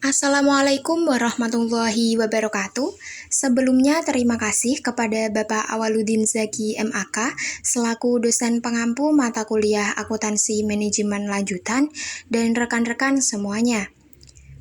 Assalamualaikum warahmatullahi wabarakatuh. Sebelumnya terima kasih kepada Bapak Awaludin Zaki MAK selaku dosen pengampu mata kuliah Akuntansi Manajemen Lanjutan dan rekan-rekan semuanya.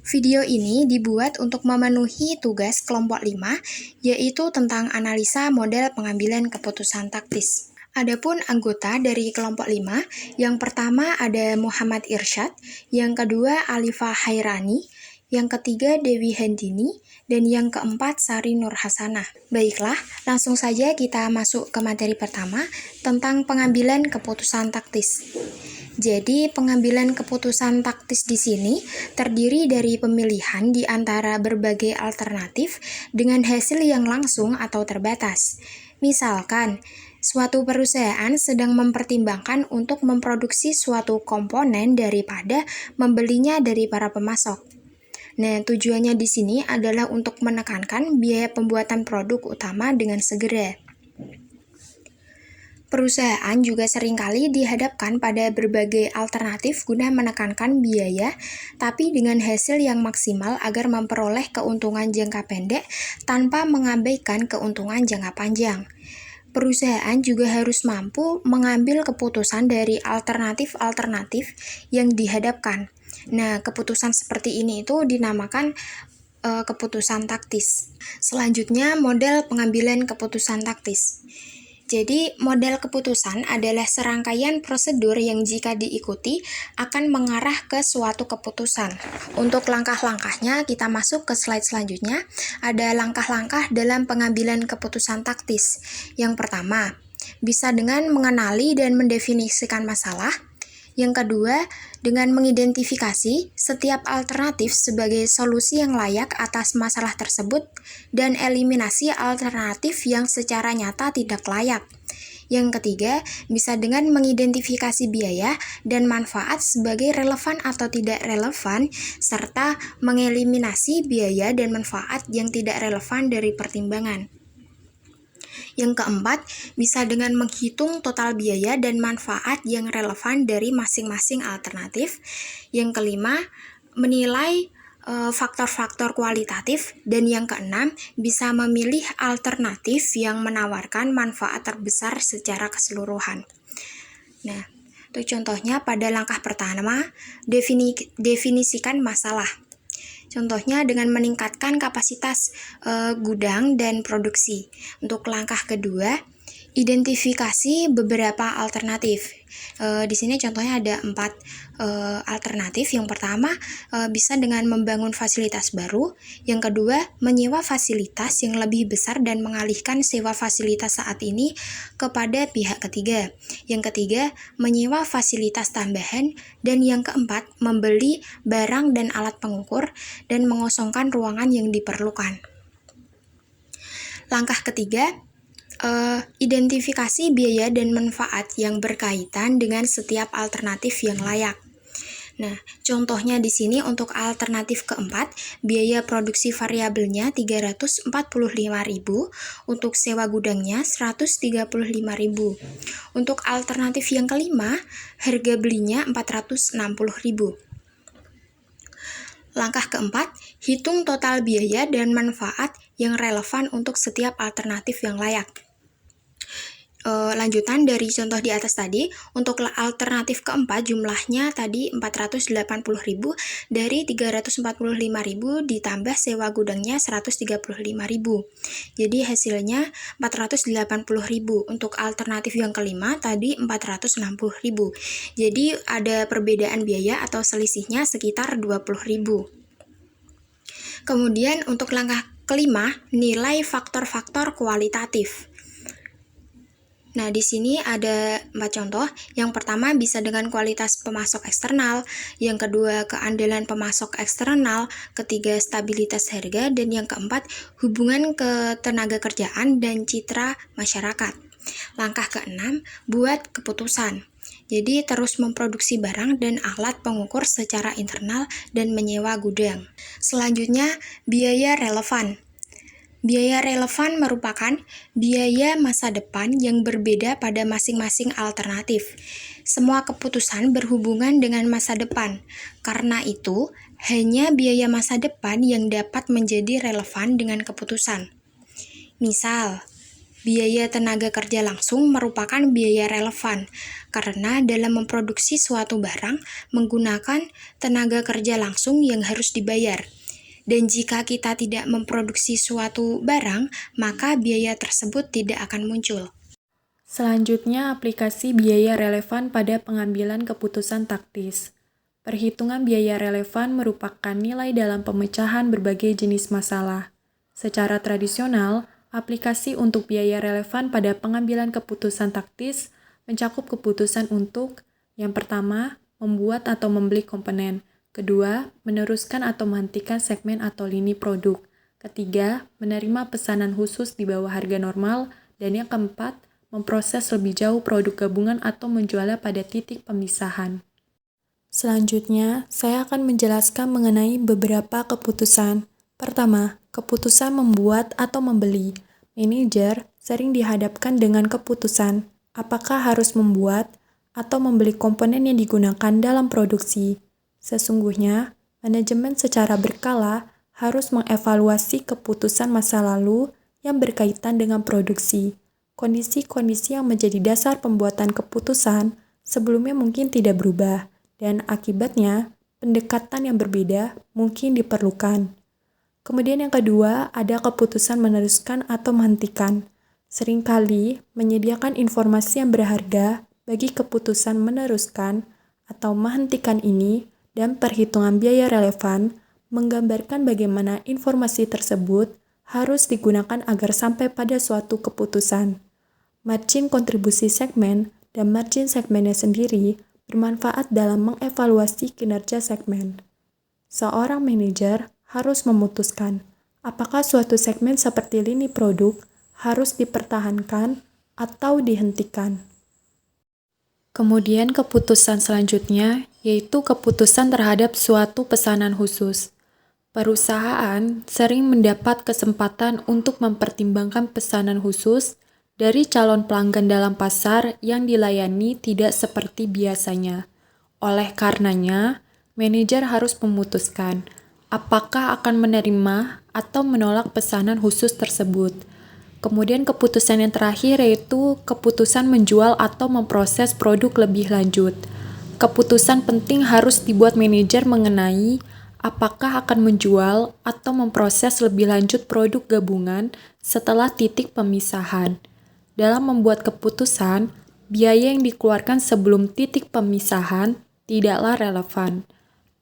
Video ini dibuat untuk memenuhi tugas kelompok 5, yaitu tentang analisa model pengambilan keputusan taktis. Adapun anggota dari kelompok 5, yang pertama ada Muhammad Irsyad, yang kedua Alifah Hairani, yang ketiga Dewi Hendini, dan yang keempat Sari Nur Hasanah. Baiklah, langsung saja kita masuk ke materi pertama tentang pengambilan keputusan taktis. Jadi, pengambilan keputusan taktis di sini terdiri dari pemilihan di antara berbagai alternatif dengan hasil yang langsung atau terbatas. Misalkan, suatu perusahaan sedang mempertimbangkan untuk memproduksi suatu komponen daripada membelinya dari para pemasok. Nah, tujuannya di sini adalah untuk menekankan biaya pembuatan produk utama dengan segera. Perusahaan juga seringkali dihadapkan pada berbagai alternatif guna menekankan biaya, tapi dengan hasil yang maksimal agar memperoleh keuntungan jangka pendek tanpa mengabaikan keuntungan jangka panjang. Perusahaan juga harus mampu mengambil keputusan dari alternatif-alternatif yang dihadapkan. Nah, keputusan seperti ini itu dinamakan keputusan taktis. Selanjutnya, model pengambilan keputusan taktis. Jadi, model keputusan adalah serangkaian prosedur yang jika diikuti akan mengarah ke suatu keputusan. Untuk langkah-langkahnya, kita masuk ke slide selanjutnya. Ada langkah-langkah dalam pengambilan keputusan taktis. Yang pertama, bisa dengan mengenali dan mendefinisikan masalah. Yang kedua, dengan mengidentifikasi setiap alternatif sebagai solusi yang layak atas masalah tersebut dan eliminasi alternatif yang secara nyata tidak layak. Yang ketiga, bisa dengan mengidentifikasi biaya dan manfaat sebagai relevan atau tidak relevan, serta mengeliminasi biaya dan manfaat yang tidak relevan dari pertimbangan. Yang keempat, bisa dengan menghitung total biaya dan manfaat yang relevan dari masing-masing alternatif. Yang kelima, menilai faktor-faktor kualitatif. Dan yang keenam, bisa memilih alternatif yang menawarkan manfaat terbesar secara keseluruhan. Nah, untuk contohnya pada langkah pertama, definisikan masalah. Contohnya dengan meningkatkan kapasitas gudang dan produksi. Untuk langkah kedua, identifikasi beberapa alternatif. Di sini contohnya ada 4 alternatif. Yang pertama, bisa dengan membangun fasilitas baru. Yang kedua, menyewa fasilitas yang lebih besar dan mengalihkan sewa fasilitas saat ini kepada pihak ketiga. Yang ketiga, menyewa fasilitas tambahan. Dan yang keempat, membeli barang dan alat pengukur dan mengosongkan ruangan yang diperlukan. Langkah ketiga, identifikasi biaya dan manfaat yang berkaitan dengan setiap alternatif yang layak. Nah, contohnya di sini untuk alternatif keempat, biaya produksi variabelnya 345.000, untuk sewa gudangnya 135.000. Untuk alternatif yang kelima, harga belinya 460.000. Langkah keempat, hitung total biaya dan manfaat yang relevan untuk setiap alternatif yang layak. Lanjutan dari contoh di atas tadi, untuk alternatif keempat jumlahnya tadi 480.000 dari 345.000 ditambah sewa gudangnya 135.000. Jadi hasilnya 480.000. Untuk alternatif yang kelima tadi 460.000. Jadi ada perbedaan biaya atau selisihnya sekitar 20.000. Kemudian untuk langkah kelima, nilai faktor-faktor kualitatif. Nah, di sini ada 4 contoh. Yang pertama bisa dengan kualitas pemasok eksternal, yang kedua keandalan pemasok eksternal, ketiga stabilitas harga, dan yang keempat hubungan ketenaga kerjaan dan citra masyarakat. Langkah keenam, buat keputusan. Jadi terus memproduksi barang dan alat pengukur secara internal dan menyewa gudang. Selanjutnya, biaya relevan. Biaya relevan merupakan biaya masa depan yang berbeda pada masing-masing alternatif. Semua keputusan berhubungan dengan masa depan. Karena itu, hanya biaya masa depan yang dapat menjadi relevan dengan keputusan. Misal, biaya tenaga kerja langsung merupakan biaya relevan karena dalam memproduksi suatu barang menggunakan tenaga kerja langsung yang harus dibayar. Dan jika kita tidak memproduksi suatu barang, maka biaya tersebut tidak akan muncul. Selanjutnya, aplikasi biaya relevan pada pengambilan keputusan taktis. Perhitungan biaya relevan merupakan nilai dalam pemecahan berbagai jenis masalah. Secara tradisional, aplikasi untuk biaya relevan pada pengambilan keputusan taktis mencakup keputusan untuk yang pertama, membuat atau membeli komponen. Kedua, meneruskan atau menghentikan segmen atau lini produk. Ketiga, menerima pesanan khusus di bawah harga normal. Dan yang keempat, memproses lebih jauh produk gabungan atau menjualnya pada titik pemisahan. Selanjutnya, saya akan menjelaskan mengenai beberapa keputusan. Pertama, keputusan membuat atau membeli. Manajer sering dihadapkan dengan keputusan apakah harus membuat atau membeli komponen yang digunakan dalam produksi. Sesungguhnya, manajemen secara berkala harus mengevaluasi keputusan masa lalu yang berkaitan dengan produksi. Kondisi-kondisi yang menjadi dasar pembuatan keputusan sebelumnya mungkin tidak berubah, dan akibatnya pendekatan yang berbeda mungkin diperlukan. Kemudian yang kedua, ada keputusan meneruskan atau menghentikan. Seringkali menyediakan informasi yang berharga bagi keputusan meneruskan atau menghentikan ini dan perhitungan biaya relevan menggambarkan bagaimana informasi tersebut harus digunakan agar sampai pada suatu keputusan. Margin kontribusi segmen dan margin segmennya sendiri bermanfaat dalam mengevaluasi kinerja segmen. Seorang manajer harus memutuskan apakah suatu segmen seperti lini produk harus dipertahankan atau dihentikan. Kemudian keputusan selanjutnya yaitu keputusan terhadap suatu pesanan khusus. Perusahaan sering mendapat kesempatan untuk mempertimbangkan pesanan khusus dari calon pelanggan dalam pasar yang dilayani tidak seperti biasanya. Oleh karenanya, manajer harus memutuskan apakah akan menerima atau menolak pesanan khusus tersebut. Kemudian keputusan yang terakhir yaitu keputusan menjual atau memproses produk lebih lanjut. Keputusan penting harus dibuat manajer mengenai apakah akan menjual atau memproses lebih lanjut produk gabungan setelah titik pemisahan. Dalam membuat keputusan, biaya yang dikeluarkan sebelum titik pemisahan tidaklah relevan.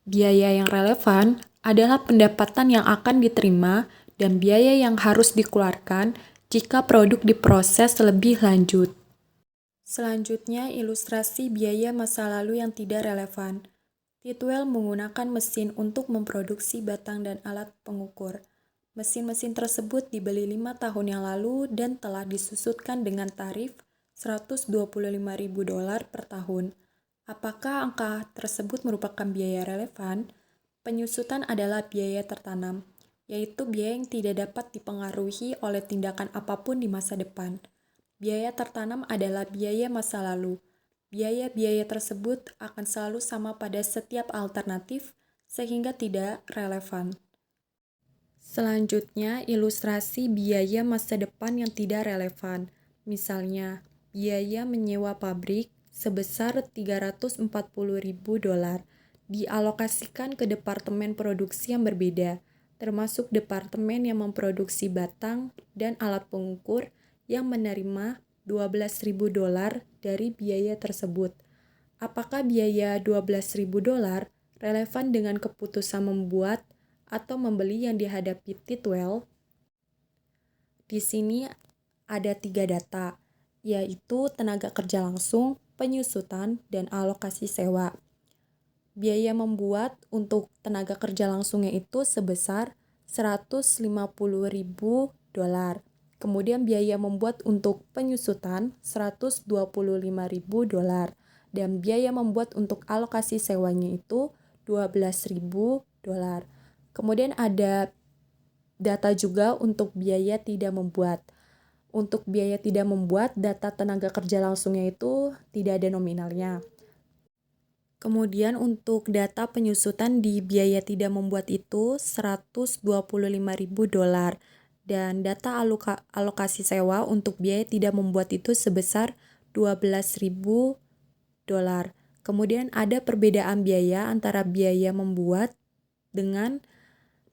Biaya yang relevan adalah pendapatan yang akan diterima dan biaya yang harus dikeluarkan jika produk diproses lebih lanjut. Selanjutnya, ilustrasi biaya masa lalu yang tidak relevan. Titwell menggunakan mesin untuk memproduksi batang dan alat pengukur. Mesin-mesin tersebut dibeli 5 tahun yang lalu dan telah disusutkan dengan tarif $125.000 per tahun. Apakah angka tersebut merupakan biaya relevan? Penyusutan adalah biaya tertanam, yaitu biaya yang tidak dapat dipengaruhi oleh tindakan apapun di masa depan. Biaya tertanam adalah biaya masa lalu. Biaya-biaya tersebut akan selalu sama pada setiap alternatif, sehingga tidak relevan. Selanjutnya, ilustrasi biaya masa depan yang tidak relevan. Misalnya, biaya menyewa pabrik sebesar $340.000 dialokasikan ke departemen produksi yang berbeda, termasuk departemen yang memproduksi batang dan alat pengukur yang menerima $12.000 dari biaya tersebut. Apakah biaya $12.000 relevan dengan keputusan membuat atau membeli yang dihadapi Titwell? Di sini ada 3 data, yaitu tenaga kerja langsung, penyusutan, dan alokasi sewa. Biaya membuat untuk tenaga kerja langsungnya itu sebesar $150.000. Kemudian biaya membuat untuk penyusutan $125.000 dan biaya membuat untuk alokasi sewanya itu $12.000. Kemudian ada data juga untuk biaya tidak membuat. Untuk biaya tidak membuat, data tenaga kerja langsungnya itu tidak ada nominalnya. Kemudian untuk data penyusutan di biaya tidak membuat itu $125.000 dan data alokasi sewa untuk biaya tidak membuat itu sebesar $12.000. Kemudian ada perbedaan biaya antara biaya membuat dengan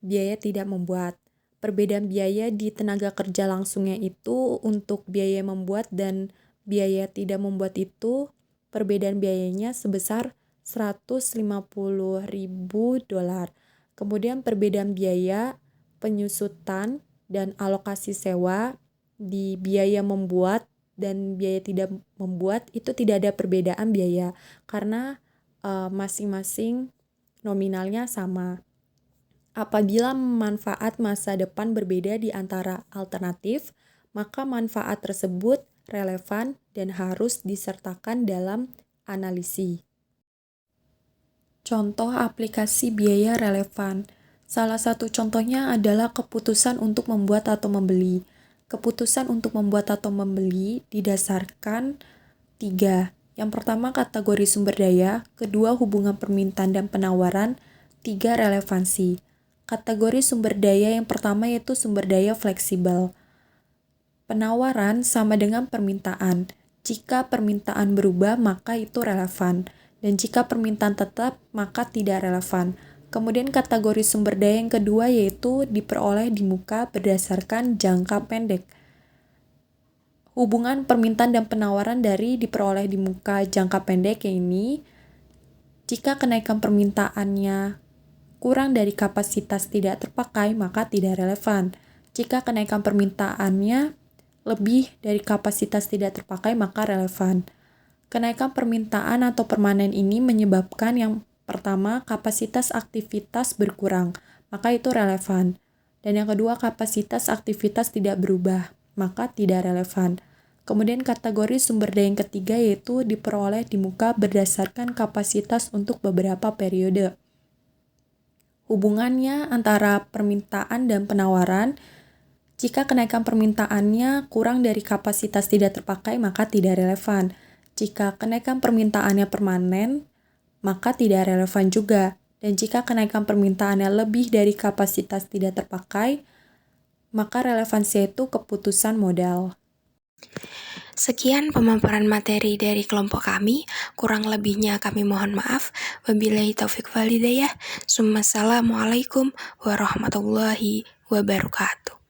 biaya tidak membuat. Perbedaan biaya di tenaga kerja langsungnya itu untuk biaya membuat dan biaya tidak membuat itu perbedaan biayanya sebesar $150.000. Kemudian perbedaan biaya penyusutan dan alokasi sewa di biaya membuat dan biaya tidak membuat itu tidak ada perbedaan biaya karena masing-masing nominalnya sama. Apabila manfaat masa depan berbeda di antara alternatif, maka manfaat tersebut relevan dan harus disertakan dalam analisis. Contoh aplikasi biaya relevan. Salah satu contohnya adalah keputusan untuk membuat atau membeli. Keputusan untuk membuat atau membeli didasarkan 3. Yang pertama kategori sumber daya, kedua hubungan permintaan dan penawaran, 3 relevansi. Kategori sumber daya yang pertama yaitu sumber daya fleksibel. Penawaran sama dengan permintaan. Jika permintaan berubah, maka itu relevan. Dan jika permintaan tetap, maka tidak relevan. Kemudian kategori sumber daya yang kedua yaitu diperoleh di muka berdasarkan jangka pendek. Hubungan permintaan dan penawaran dari diperoleh di muka jangka pendek ini, jika kenaikan permintaannya kurang dari kapasitas tidak terpakai, maka tidak relevan. Jika kenaikan permintaannya lebih dari kapasitas tidak terpakai, maka relevan. Kenaikan permintaan atau permanen ini menyebabkan yang pertama, kapasitas aktivitas berkurang, maka itu relevan. Dan yang kedua, kapasitas aktivitas tidak berubah, maka tidak relevan. Kemudian kategori sumber daya yang ketiga yaitu diperoleh di muka berdasarkan kapasitas untuk beberapa periode. Hubungannya antara permintaan dan penawaran, jika kenaikan permintaannya kurang dari kapasitas tidak terpakai, maka tidak relevan. Jika kenaikan permintaannya permanen, maka tidak relevan juga. Dan jika kenaikan permintaannya lebih dari kapasitas tidak terpakai, maka relevansi itu keputusan modal. Sekian pemaparan materi dari kelompok kami, kurang lebihnya kami mohon maaf. Wabillahi taufiq wal hidayah. Assalamualaikum warahmatullahi wabarakatuh.